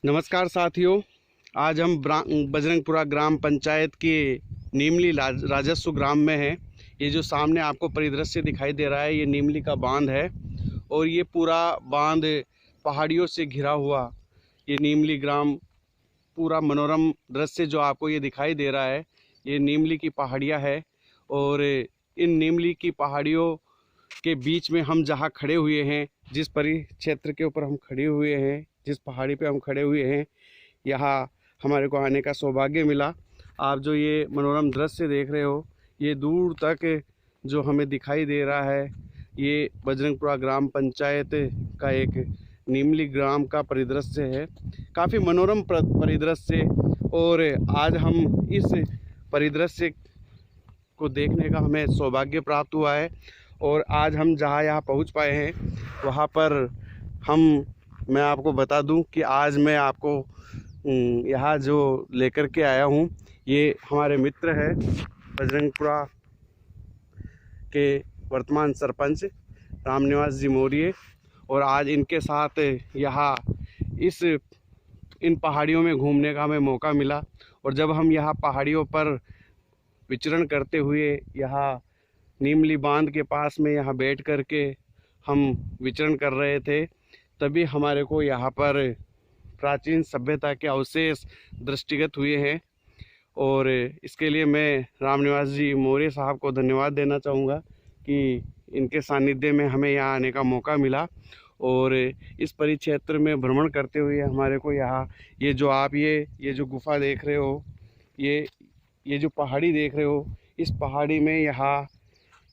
नमस्कार साथियों। आज हम बजरंगपुरा ग्राम पंचायत के नीमली राजस्व ग्राम में हैं। ये जो सामने आपको परिदृश्य दिखाई दे रहा है, ये नीमली का बांध है और ये पूरा बांध पहाड़ियों से घिरा हुआ ये नीमली ग्राम, पूरा मनोरम दृश्य जो आपको ये दिखाई दे रहा है, ये नीमली की पहाड़ियाँ है। और इन नीमली की पहाड़ियों के बीच में हम जहाँ खड़े हुए हैं, जिस परिक्षेत्र के ऊपर हम खड़े हुए हैं, जिस पहाड़ी पे हम खड़े हुए हैं, यहाँ हमारे को आने का सौभाग्य मिला। आप जो ये मनोरम दृश्य देख रहे हो, ये दूर तक जो हमें दिखाई दे रहा है, ये बजरंगपुरा ग्राम पंचायत का एक नीमली ग्राम का परिदृश्य है। काफ़ी मनोरम परिदृश्य। और आज हम इस परिदृश्य को देखने का हमें सौभाग्य प्राप्त हुआ है। और आज हम जहाँ यहाँ पहुँच पाए हैं, वहाँ पर मैं आपको बता दूं कि आज मैं आपको यहाँ जो लेकर के आया हूँ, ये हमारे मित्र है बजरंगपुरा के वर्तमान सरपंच रामनिवास जी मौर्य। और आज इनके साथ यहाँ इन पहाड़ियों में घूमने का हमें मौका मिला। और जब हम यहाँ पहाड़ियों पर विचरण करते हुए यहाँ नीमली बांध के पास में यहाँ बैठ कर के हम विचरण कर रहे थे, तभी हमारे को यहाँ पर प्राचीन सभ्यता के अवशेष दृष्टिगत हुए हैं। और इसके लिए मैं रामनिवास जी मौर्य साहब को धन्यवाद देना चाहूँगा कि इनके सानिध्य में हमें यहाँ आने का मौका मिला। और इस परिक्षेत्र में भ्रमण करते हुए हमारे को यहाँ ये जो आप ये जो गुफा देख रहे हो, ये जो पहाड़ी देख रहे हो, इस पहाड़ी में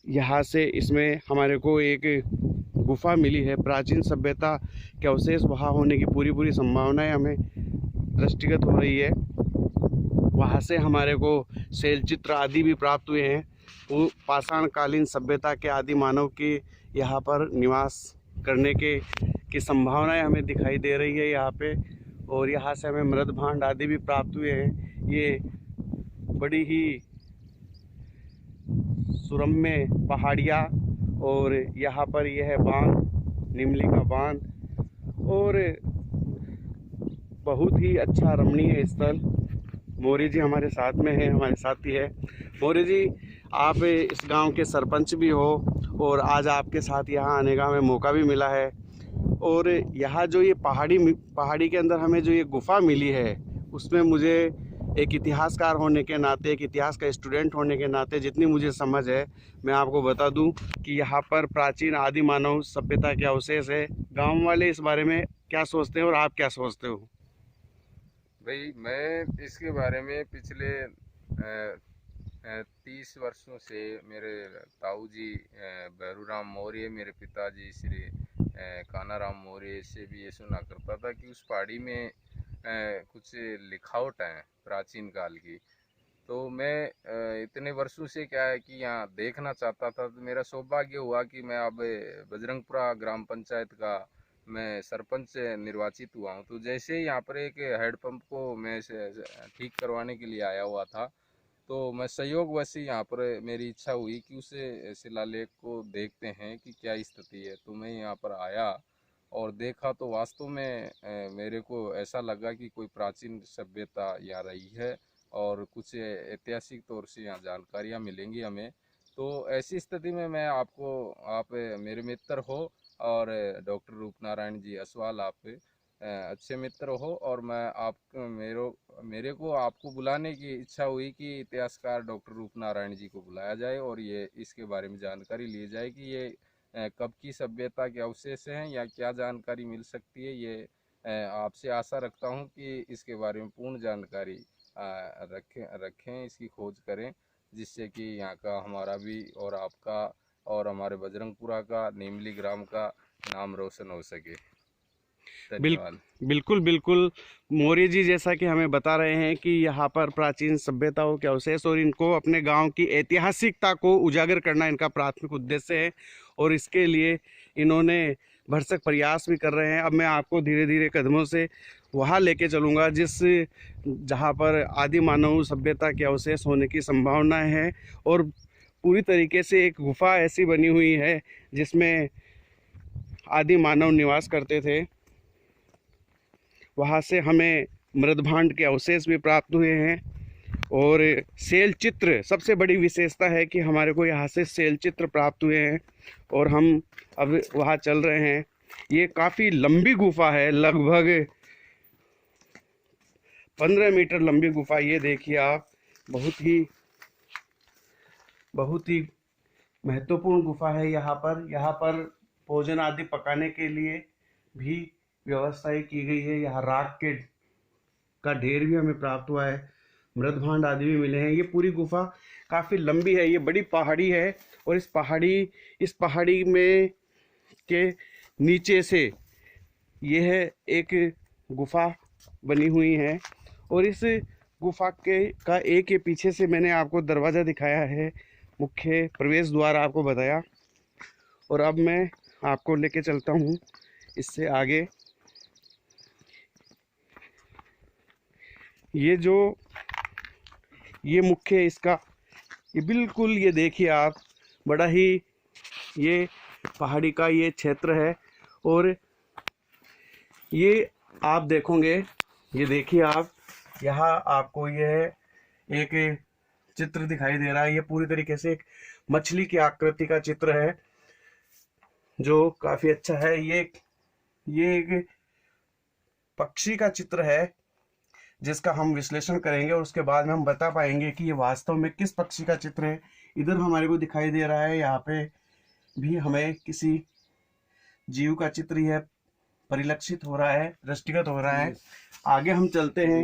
यहाँ से इसमें हमारे को एक गुफा मिली है। प्राचीन सभ्यता के अवशेष वहाँ होने की पूरी संभावनाएं हमें दृष्टिगत हो रही है। वहाँ से हमारे को शैलचित्र आदि भी प्राप्त हुए हैं। वो पाषाण कालीन सभ्यता के आदि मानव के यहाँ पर निवास करने की संभावनाएं हमें दिखाई दे रही है यहाँ पे। और यहाँ से हमें मृद भांड आदि भी प्राप्त हुए हैं। ये बड़ी ही सुरम्य पहाड़ियाँ, और यहाँ पर यह है बांध, नीमली का बांध, और बहुत ही अच्छा रमणीय स्थल। मौर्य जी हमारे साथ में है, हमारे साथी है। मौर्य जी, आप इस गांव के सरपंच भी हो और आज आपके साथ यहाँ आने का हमें मौका भी मिला है। और यहाँ जो ये पहाड़ी के अंदर हमें जो ये गुफा मिली है, उसमें मुझे एक इतिहासकार होने के नाते, एक इतिहास का स्टूडेंट होने के नाते जितनी मुझे समझ है, मैं आपको बता दूं कि यहाँ पर प्राचीन आदि मानव सभ्यता के अवशेष है। गांव वाले इस बारे में क्या सोचते हैं और आप क्या सोचते हो? भाई, मैं इसके बारे में पिछले 30 वर्षों से मेरे ताऊ जी भैरूराम मौर्य, मेरे पिताजी श्री कानाराम मौर्य से भी ये सुना करता था कि उस पहाड़ी में कुछ लिखावट है प्राचीन काल की। तो मैं इतने वर्षों से क्या है कि यहाँ देखना चाहता था। तो मेरा सौभाग्य हुआ कि मैं अब बजरंगपुरा ग्राम पंचायत का मैं सरपंच निर्वाचित हुआ हूँ। तो जैसे ही यहाँ पर एक हैंडपंप को मैं ठीक करवाने के लिए आया हुआ था, तो मैं संयोगवश यहाँ पर मेरी इच्छा हुई कि उसे शिलालेख को देखते हैं कि क्या स्थिति है। तो मैं यहाँ पर आया और देखा, तो वास्तव में मेरे को ऐसा लगा कि कोई प्राचीन सभ्यता यहाँ रही है और कुछ ऐतिहासिक तौर से यहाँ जानकारियाँ मिलेंगी हमें। तो ऐसी स्थिति में मैं आप मेरे मित्र हो और डॉक्टर रूपनारायण जी असवाल, आप अच्छे मित्र हो, और मैं मेरे को आपको बुलाने की इच्छा हुई कि इतिहासकार डॉक्टर रूपनारायण जी को बुलाया जाए और ये इसके बारे में जानकारी ली जाए कि ये कब की सभ्यता के अवशेष हैं या क्या जानकारी मिल सकती है। ये आपसे आशा रखता हूँ कि इसके बारे में पूर्ण जानकारी रखें, इसकी खोज करें, जिससे कि यहाँ का हमारा भी और आपका और हमारे बजरंगपुरा का, नीमली ग्राम का नाम रोशन हो सके। धन्यवाद। बिल्कुल बिल्कुल। मौर्य जी जैसा कि हमें बता रहे हैं कि यहाँ पर प्राचीन सभ्यताओं के अवशेष और इनको अपने गांव की ऐतिहासिकता को उजागर करना इनका प्राथमिक उद्देश्य है। और इसके लिए इन्होंने भरसक प्रयास भी कर रहे हैं। अब मैं आपको धीरे धीरे कदमों से वहाँ लेके चलूँगा जहाँ पर आदि मानव सभ्यता के अवशेष होने की संभावनाएँ है। और पूरी तरीके से एक गुफा ऐसी बनी हुई है जिसमें आदि मानव निवास करते थे। वहाँ से हमें मृदभांड के अवशेष भी प्राप्त हुए हैं। और शैल चित्र, सबसे बड़ी विशेषता है कि हमारे को यहाँ से शैल चित्र प्राप्त हुए हैं और हम अब वहाँ चल रहे हैं। ये काफ़ी लंबी गुफा है, लगभग 15 मीटर लंबी गुफा। ये देखिए आप, बहुत ही महत्वपूर्ण गुफा है। यहाँ पर भोजन आदि पकाने के लिए भी व्यवस्थाएं की गई है। यहाँ राख का ढेर भी हमें प्राप्त हुआ है, मृदभांड आदि भी मिले हैं। ये पूरी गुफा काफ़ी लंबी है, ये बड़ी पहाड़ी है और इस पहाड़ी में के नीचे से यह एक गुफा बनी हुई है। और इस गुफा का एक के पीछे से मैंने आपको दरवाज़ा दिखाया है, मुख्य प्रवेश द्वार आपको बताया। और अब मैं आपको लेके चलता हूँ इससे आगे। ये मुख्य इसका, ये बिल्कुल, ये देखिए आप, बड़ा ही ये पहाड़ी का ये क्षेत्र है। और ये आप देखोगे, ये देखिए आप, यहाँ आपको यह एक चित्र दिखाई दे रहा है। ये पूरी तरीके से एक मछली की आकृति का चित्र है जो काफ़ी अच्छा है। ये एक पक्षी का चित्र है जिसका हम विश्लेषण करेंगे और उसके बाद में हम बता पाएंगे कि ये वास्तव में किस पक्षी का चित्र है। इधर हमारे को दिखाई दे रहा है, यहाँ पे भी हमें किसी जीव का चित्र यह परिलक्षित हो रहा है, दृष्टिगत हो रहा है। आगे हम चलते हैं।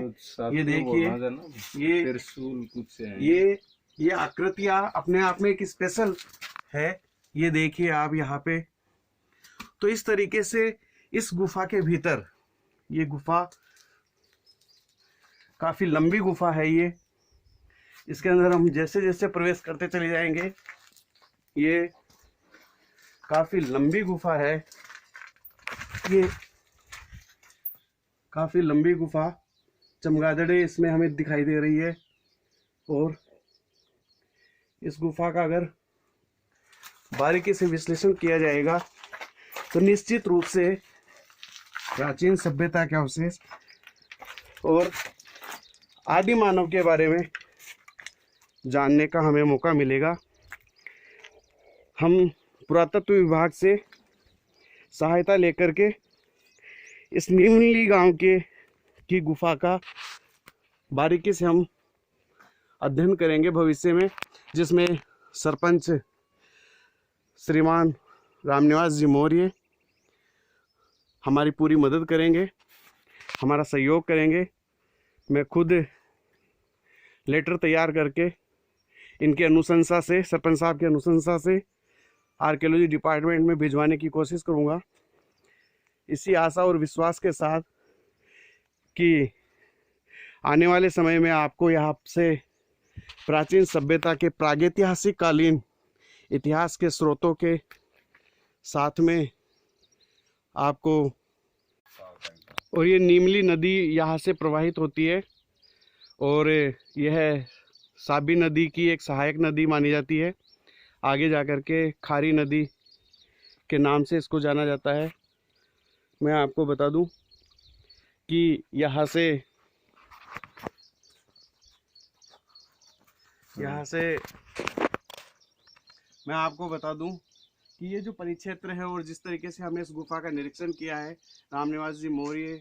ये देखिए, ये आकृतियां अपने आप में एक स्पेशल है। ये देखिए आप यहाँ पे। तो इस तरीके से इस गुफा के भीतर, ये गुफा काफी लंबी गुफा है। ये इसके अंदर हम जैसे जैसे प्रवेश करते चले जाएंगे, ये काफी लंबी गुफा है। ये काफी लंबी गुफा, चमगादड़ें इसमें हमें दिखाई दे रही है। और इस गुफा का अगर बारीकी से विश्लेषण किया जाएगा तो निश्चित रूप से प्राचीन सभ्यता के अवशेष और आदि मानव के बारे में जानने का हमें मौका मिलेगा। हम पुरातत्व विभाग से सहायता लेकर के इस नीमली गांव की गुफा का बारीकी से हम अध्ययन करेंगे भविष्य में, जिसमें सरपंच श्रीमान रामनिवास जी मौर्य हमारी पूरी मदद करेंगे, हमारा सहयोग करेंगे। मैं खुद लेटर तैयार करके इनके अनुशंसा से, सरपंच साहब की अनुशंसा से आर्कियोलॉजी डिपार्टमेंट में भिजवाने की कोशिश करूंगा, इसी आशा और विश्वास के साथ कि आने वाले समय में आपको यहाँ से प्राचीन सभ्यता के प्रागैतिहासिक कालीन इतिहास के स्रोतों के साथ में आपको, और ये नीमली नदी यहाँ से प्रवाहित होती है और यह साबी नदी की एक सहायक नदी मानी जाती है। आगे जाकर के खारी नदी के नाम से इसको जाना जाता है। मैं आपको बता दूं कि यहाँ से मैं आपको बता दूं कि ये जो परिक्षेत्र है और जिस तरीके से हमने इस गुफा का निरीक्षण किया है, रामनिवास जी मौर्य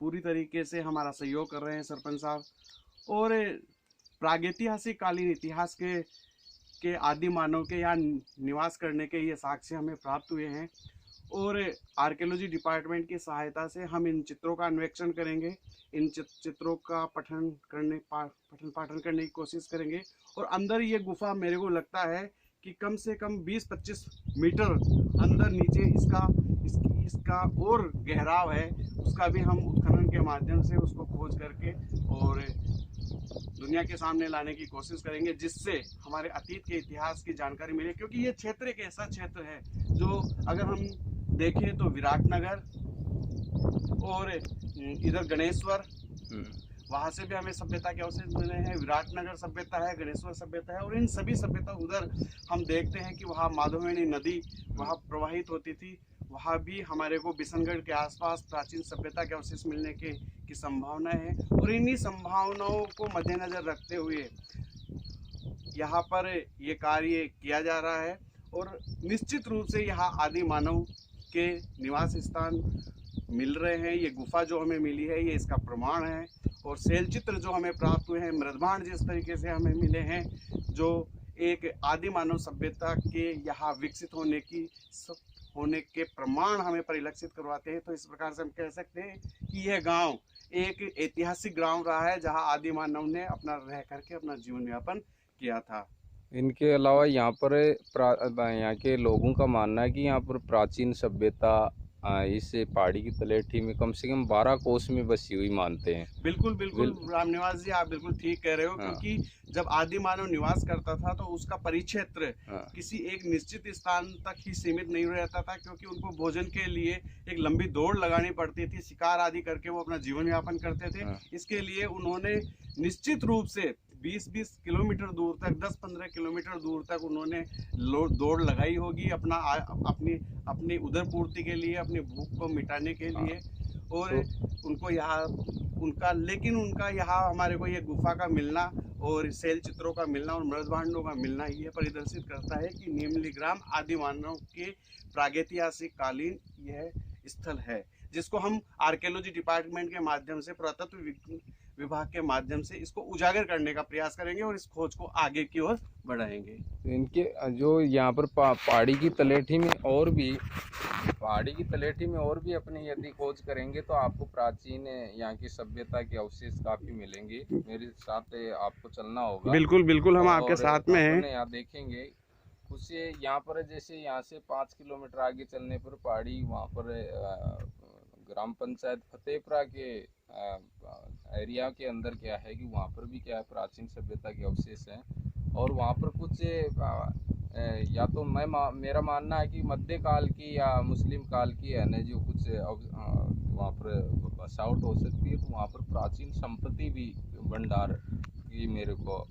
पूरी तरीके से हमारा सहयोग कर रहे हैं, सरपंच साहब। और प्रागैतिहासिक कालीन इतिहास के आदि मानव के यहाँ निवास करने के ये साक्ष्य हमें प्राप्त हुए हैं। और आर्कियोलॉजी डिपार्टमेंट की सहायता से हम इन चित्रों का अन्वेषण करेंगे, इन चित्रों का पठन पाठन करने की कोशिश करेंगे। और अंदर ये गुफा मेरे को लगता है कि कम से कम 20-25 मीटर अंदर नीचे इसका और गहराव है, उसका भी हम उत्खनन के माध्यम से उसको खोज करके और दुनिया के सामने लाने की कोशिश करेंगे, जिससे हमारे अतीत के इतिहास की जानकारी मिले। क्योंकि ये क्षेत्र एक ऐसा क्षेत्र है जो अगर हम देखें तो विराटनगर और इधर गणेश्वर, वहाँ से भी हमें सभ्यता के अवशेष मिले हैं। विराटनगर सभ्यता है, गणेश्वर सभ्यता है, और इन सभी सभ्यता उधर हम देखते हैं कि वहाँ माधववेणी नदी वहाँ प्रवाहित होती थी वहाँ भी हमारे को बिशनगढ़ के आसपास प्राचीन सभ्यता के अवशेष मिलने की संभावना है। और इन्हीं संभावनाओं को मद्देनजर रखते हुए यहाँ पर ये कार्य किया जा रहा है। और निश्चित रूप से यहाँ आदि मानव के निवास स्थान मिल रहे हैं। ये गुफा जो हमें मिली है ये इसका प्रमाण है। और शैल चित्र जो हमें प्राप्त हुए हैं, मृदभांड जिस तरीके से हमें मिले हैं, जो एक आदि मानव सभ्यता के यहाँ विकसित होने के प्रमाण हमें परिलक्षित करवाते हैं। तो इस प्रकार से हम कह सकते हैं कि यह गांव एक ऐतिहासिक गांव रहा है जहां आदि मानव ने अपना रह करके अपना जीवन यापन किया था। इनके अलावा यहाँ पर यहाँ के लोगों का मानना है कि यहाँ पर प्राचीन सभ्यता इस पहाड़ी की तलेठी में कम से कम 12 कोस में बसी हुई मानते हैं। बिल्कुल बिल्कुल रामनिवास जी, आप बिल्कुल ठीक कह रहे हो। क्योंकि जब आदि मानव निवास करता था तो उसका परिक्षेत्र किसी एक निश्चित स्थान तक ही सीमित नहीं रहता था, क्योंकि उनको भोजन के लिए एक लंबी दौड़ लगानी पड़ती थी। शिकार आदि करके वो अपना जीवन यापन करते थे। इसके लिए उन्होंने निश्चित रूप से 20-20 किलोमीटर दूर तक, 10-15 किलोमीटर दूर तक उन्होंने दौड़ लगाई होगी अपनी उदरपूर्ति के लिए, अपनी भूख को मिटाने के लिए। और उनको यहाँ उनका यहाँ हमारे को ये गुफा का मिलना और शैल चित्रों का मिलना और मृदभांडों का मिलना ये परिदर्शित करता है कि नीमली ग्राम आदि मानव के प्रागैतिहासिक कालीन यह स्थल है, जिसको हम आर्कियोलॉजी डिपार्टमेंट के माध्यम से, पुरातत्व विभाग के माध्यम से इसको उजागर करने का प्रयास करेंगे और इस खोज को आगे की ओर बढ़ाएंगे। तो इनके जो यहाँ पर पहाड़ी की तलेठी में और भी अपनी यदि खोज करेंगे तो आपको प्राचीन यहाँ की सभ्यता के अवशेष काफी मिलेंगे। मेरे साथ आपको चलना होगा। बिल्कुल बिल्कुल, हम आपके साथ में हैं। यहाँ देखेंगे कुछ यहाँ पर, जैसे यहाँ से 5 किलोमीटर आगे चलने पर पहाड़ी, वहाँ पर ग्राम पंचायत फतेहपुरा के एरिया के अंदर क्या है कि वहाँ पर भी क्या है, प्राचीन सभ्यता के अवशेष हैं। और वहाँ पर कुछ या तो मेरा मानना है कि मध्यकाल की या मुस्लिम काल की है ना, जो कुछ वहाँ पर बसावट हो सकती है। तो वहाँ पर प्राचीन संपत्ति भी भंडार की मेरे को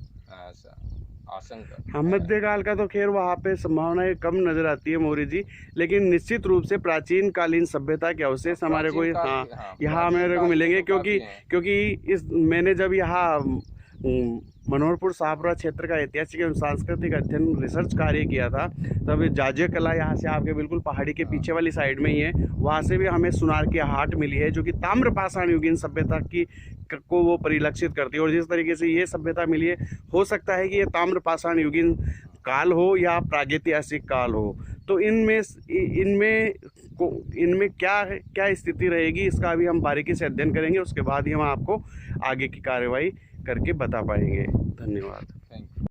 आशंका। मध्यकाल का तो खैर वहाँ पे संभावनाएं कम नजर आती है मौर्य जी, लेकिन निश्चित रूप से प्राचीन कालीन सभ्यता के अवशेष हमारे को यहाँ मेरे को मिलेंगे। क्योंकि मैंने जब यहाँ मनोहरपुर शाहपुरा क्षेत्र का ऐतिहासिक एवं सांस्कृतिक अध्ययन रिसर्च कार्य किया था, तब जाज्य कला यहाँ से आपके बिल्कुल पहाड़ी के पीछे वाली साइड में ही है। वहाँ से भी हमें सुनार की हाट मिली है जो कि ताम्रपाषाण युगीन सभ्यता को वो परिलक्षित करती है। और जिस तरीके से ये सभ्यता मिली है, हो सकता है कि ये ताम्रपाषाण युगीन काल हो या प्रागैतिहासिक काल हो। तो इनमें क्या स्थिति रहेगी, इसका भी हम बारीकी से अध्ययन करेंगे। उसके बाद ही हम आपको आगे की कार्यवाही करके बता पाएंगे। धन्यवाद। Thank you.